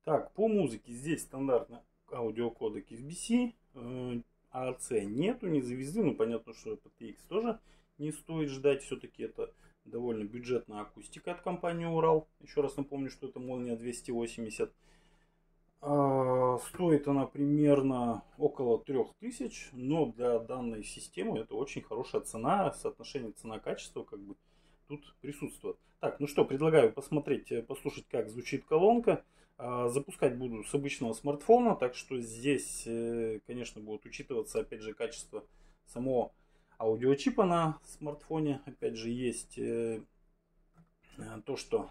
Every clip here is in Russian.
Так, по музыке здесь стандартно аудиокодек SBC, AAC нету, не завезли, ну понятно, что PTX тоже не стоит ждать, все-таки это довольно бюджетная акустика от компании Урал. Еще раз напомню, что это Молния 280. Стоит она примерно около 3000, но для данной системы это очень хорошая цена, соотношение цена-качество как бы тут присутствует. Так, ну что, предлагаю посмотреть, послушать, как звучит колонка. Запускать буду с обычного смартфона, так что здесь, конечно, будет учитываться, опять же, качество самого аудиочипа на смартфоне. Опять же, есть то, что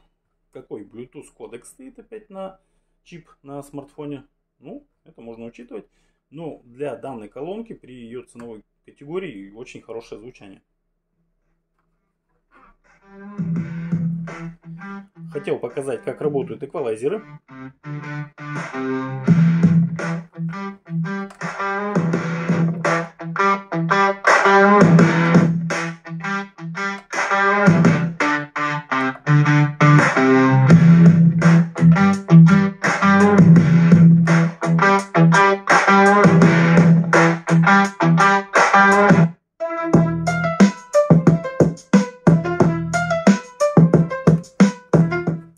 какой Bluetooth кодек стоит опять на чип на смартфоне. Ну, это можно учитывать. Но для данной колонки при ее ценовой категории очень хорошее звучание. Хотел показать, как работают эквалайзеры.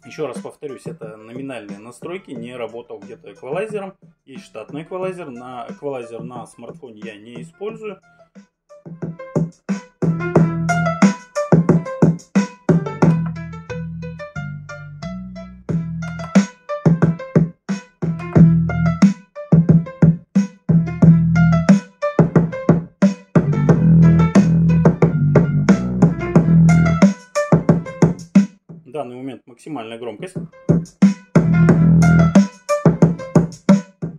Еще раз повторюсь, это номинальные настройки, не работал где-то эквалайзером. Есть штатный эквалайзер. Эквалайзер на смартфоне я не использую. В данный момент максимальная громкость.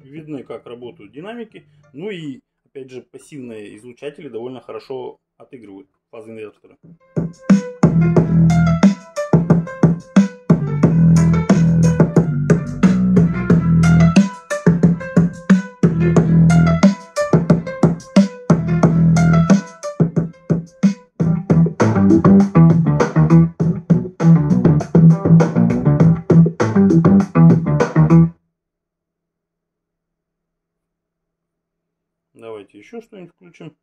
Видно, как работают динамики. Ну и, опять же, пассивные излучатели довольно хорошо отыгрывают фазы инвертора. Давайте еще что-нибудь включим.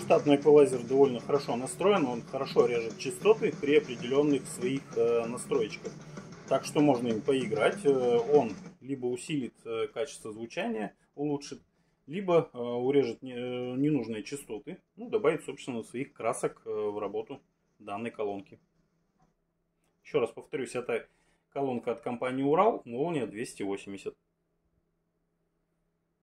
Штатный эквалайзер довольно хорошо настроен, он хорошо режет частоты при определенных своих настроечках. Так что можно им поиграть. Он либо усилит качество звучания, улучшит, либо урежет ненужные частоты, ну, добавит, собственно, своих красок в работу данной колонки. Еще раз повторюсь, это колонка от компании Урал, Молния 280.